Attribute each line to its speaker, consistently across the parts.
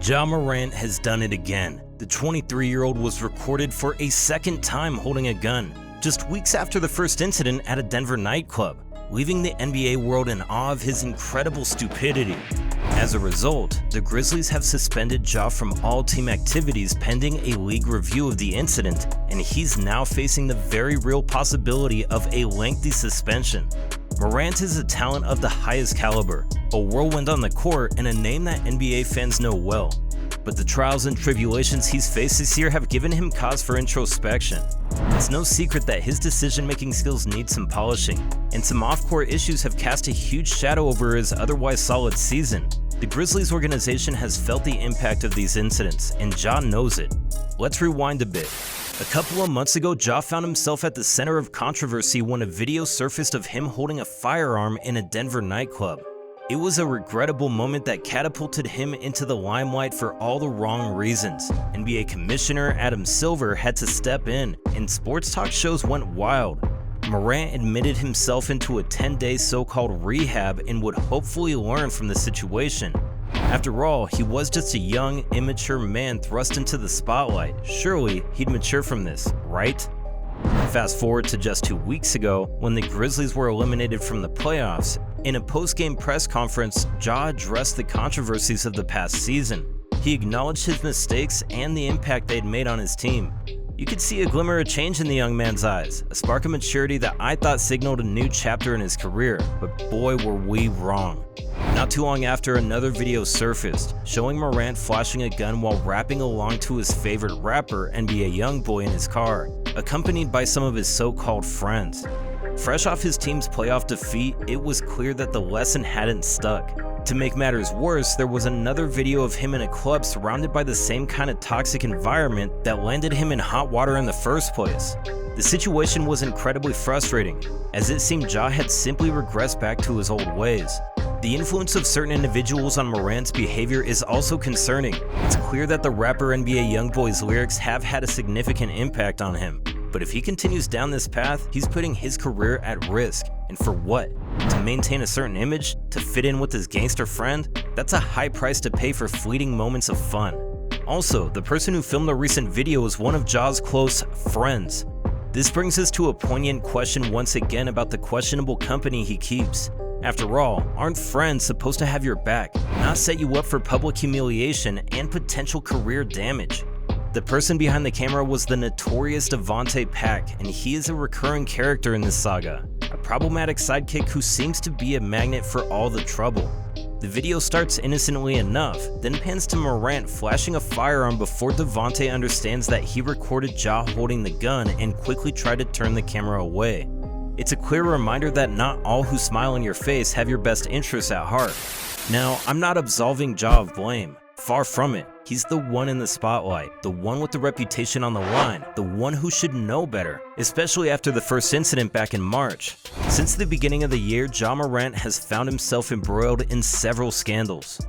Speaker 1: Ja Morant has done it again. The 23-year-old was recorded for a second time holding a gun, just weeks after the first incident at a Denver nightclub, leaving the NBA world in awe of his incredible stupidity. As a result, the Grizzlies have suspended Ja from all team activities pending a league review of the incident, and he's now facing the very real possibility of a lengthy suspension. Morant is a talent of the highest caliber, a whirlwind on the court, and a name that NBA fans know well. But the trials and tribulations he's faced this year have given him cause for introspection. It's no secret that his decision-making skills need some polishing, and some off-court issues have cast a huge shadow over his otherwise solid season. The Grizzlies organization has felt the impact of these incidents, and Ja knows it. Let's rewind a bit. A couple of months ago, Ja found himself at the center of controversy when a video surfaced of him holding a firearm in a Denver nightclub. It was a regrettable moment that catapulted him into the limelight for all the wrong reasons. NBA Commissioner Adam Silver had to step in, and sports talk shows went wild. Morant admitted himself into a 10-day so-called rehab and would hopefully learn from the situation. After all, he was just a young, immature man thrust into the spotlight. Surely, he'd mature from this, right? Fast forward to just 2 weeks ago, when the Grizzlies were eliminated from the playoffs. In a post-game press conference, Ja addressed the controversies of the past season. He acknowledged his mistakes and the impact they'd made on his team. You could see a glimmer of change in the young man's eyes, a spark of maturity that I thought signaled a new chapter in his career, but boy were we wrong. Not too long after, another video surfaced, showing Morant flashing a gun while rapping along to his favorite rapper, NBA YoungBoy, in his car, accompanied by some of his so-called friends. Fresh off his team's playoff defeat, it was clear that the lesson hadn't stuck. To make matters worse, there was another video of him in a club surrounded by the same kind of toxic environment that landed him in hot water in the first place. The situation was incredibly frustrating, as it seemed Ja had simply regressed back to his old ways. The influence of certain individuals on Morant's behavior is also concerning. It's clear that the rapper NBA YoungBoy's lyrics have had a significant impact on him. But if he continues down this path, he's putting his career at risk. And for what? To maintain a certain image? To fit in with his gangster friend? That's a high price to pay for fleeting moments of fun. Also, the person who filmed the recent video is one of Ja's close friends. This brings us to a poignant question once again about the questionable company he keeps. After all, aren't friends supposed to have your back, not set you up for public humiliation and potential career damage? The person behind the camera was the notorious Devontae Pack, and he is a recurring character in this saga, a problematic sidekick who seems to be a magnet for all the trouble. The video starts innocently enough, then pans to Morant flashing a firearm before Devontae understands that he recorded Ja holding the gun and quickly tried to turn the camera away. It's a clear reminder that not all who smile in your face have your best interests at heart. Now, I'm not absolving Ja of blame. Far from it. He's the one in the spotlight, the one with the reputation on the line, the one who should know better, especially after the first incident back in March. Since the beginning of the year, Ja Morant has found himself embroiled in several scandals.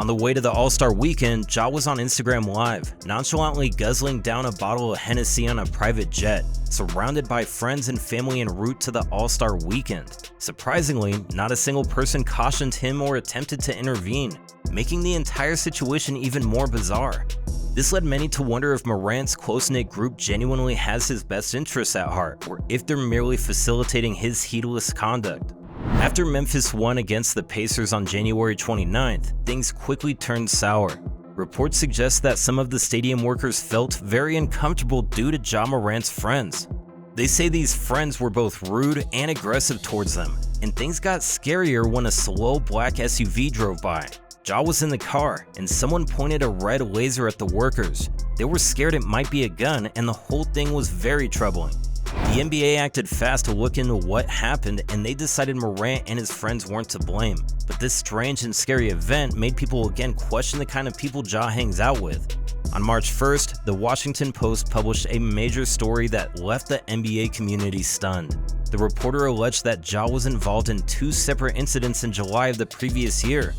Speaker 1: On the way to the All-Star weekend, Ja was on Instagram Live, nonchalantly guzzling down a bottle of Hennessy on a private jet, surrounded by friends and family en route to the All-Star weekend. Surprisingly, not a single person cautioned him or attempted to intervene, making the entire situation even more bizarre. This led many to wonder if Morant's close-knit group genuinely has his best interests at heart, or if they're merely facilitating his heedless conduct. After Memphis won against the Pacers on January 29th, things quickly turned sour. Reports suggest that some of the stadium workers felt very uncomfortable due to Ja Morant's friends. They say these friends were both rude and aggressive towards them, and things got scarier when a slow black SUV drove by. Ja was in the car, and someone pointed a red laser at the workers. They were scared it might be a gun, and the whole thing was very troubling. The NBA acted fast to look into what happened, and they decided Morant and his friends weren't to blame. But this strange and scary event made people again question the kind of people Ja hangs out with. On March 1st, the Washington Post published a major story that left the NBA community stunned. The reporter alleged that Ja was involved in 2 separate incidents in July of the previous year.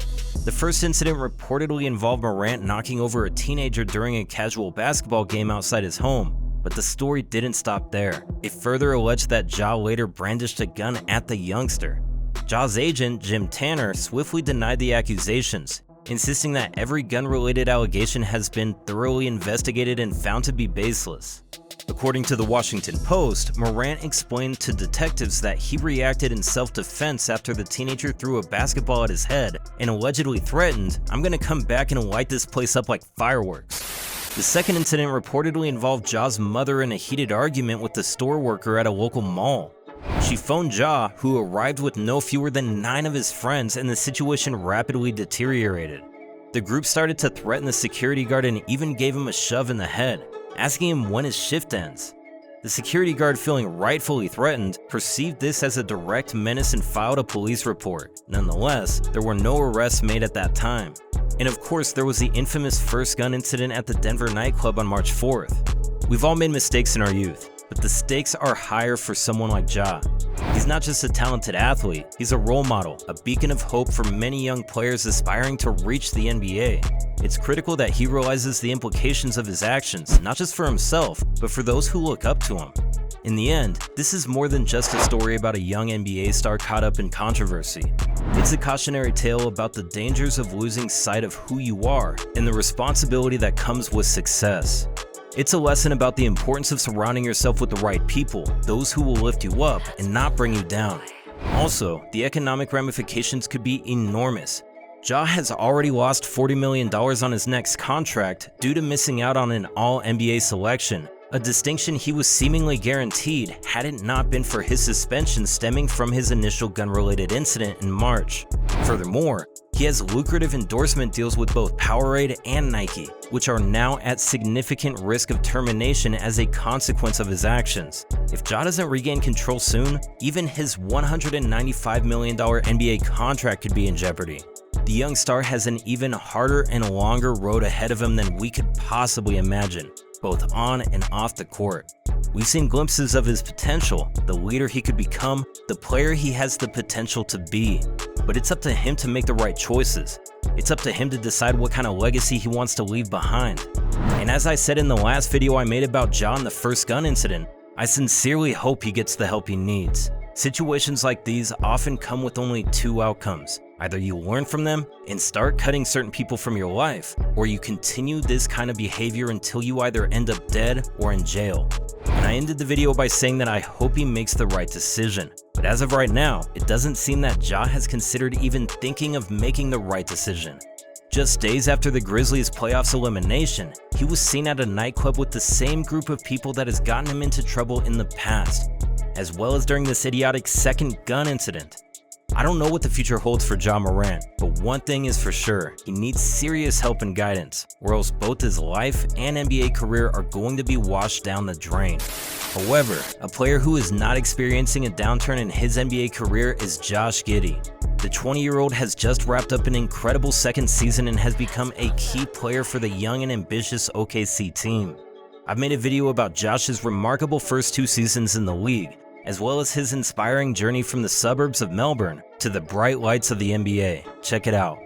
Speaker 1: The first incident reportedly involved Morant knocking over a teenager during a casual basketball game outside his home. But the story didn't stop there. It further alleged that Ja later brandished a gun at the youngster. Ja's agent, Jim Tanner, swiftly denied the accusations. insisting that every gun-related allegation has been thoroughly investigated and found to be baseless. According to the Washington Post, Morant explained to detectives that he reacted in self-defense after the teenager threw a basketball at his head and allegedly threatened, "I'm gonna come back and light this place up like fireworks." The second incident reportedly involved Ja's mother in a heated argument with the store worker at a local mall. She phoned Ja, who arrived with no fewer than 9 of his friends, and the situation rapidly deteriorated. The group started to threaten the security guard and even gave him a shove in the head, asking him when his shift ends. The security guard, feeling rightfully threatened, perceived this as a direct menace and filed a police report. Nonetheless, there were no arrests made at that time. And of course, there was the infamous first gun incident at the Denver nightclub on March 4th. We've all made mistakes in our youth, but the stakes are higher for someone like Ja. He's not just a talented athlete, he's a role model, a beacon of hope for many young players aspiring to reach the NBA. It's critical that he realizes the implications of his actions, not just for himself, but for those who look up to him. In the end, this is more than just a story about a young NBA star caught up in controversy. It's a cautionary tale about the dangers of losing sight of who you are and the responsibility that comes with success. It's a lesson about the importance of surrounding yourself with the right people, those who will lift you up and not bring you down. Also, the economic ramifications could be enormous. Ja has already lost $40 million on his next contract due to missing out on an All-NBA selection, a distinction he was seemingly guaranteed had it not been for his suspension stemming from his initial gun-related incident in March. Furthermore, he has lucrative endorsement deals with both Powerade and Nike, which are now at significant risk of termination as a consequence of his actions. If Ja doesn't regain control soon, even his $195 million NBA contract could be in jeopardy. The young star has an even harder and longer road ahead of him than we could possibly imagine, both on and off the court. We've seen glimpses of his potential, the leader he could become, the player he has the potential to be. But it's up to him to make the right choices. It's up to him to decide what kind of legacy he wants to leave behind. And as I said in the last video I made about Ja and the first gun incident, I sincerely hope he gets the help he needs. Situations like these often come with only 2 outcomes. Either you learn from them and start cutting certain people from your life, or you continue this kind of behavior until you either end up dead or in jail. And I ended the video by saying that I hope he makes the right decision. But as of right now, it doesn't seem that Ja has considered even thinking of making the right decision. Just days after the Grizzlies' playoffs elimination, he was seen at a nightclub with the same group of people that has gotten him into trouble in the past, as well as during this idiotic second gun incident. I don't know what the future holds for Ja Morant, but one thing is for sure, he needs serious help and guidance, or else both his life and NBA career are going to be washed down the drain. However, a player who is not experiencing a downturn in his NBA career is Josh Giddey. The 20-year-old has just wrapped up an incredible second season and has become a key player for the young and ambitious OKC team. I've made a video about Josh's remarkable first 2 seasons in the league, as well as his inspiring journey from the suburbs of Melbourne to the bright lights of the NBA. Check it out.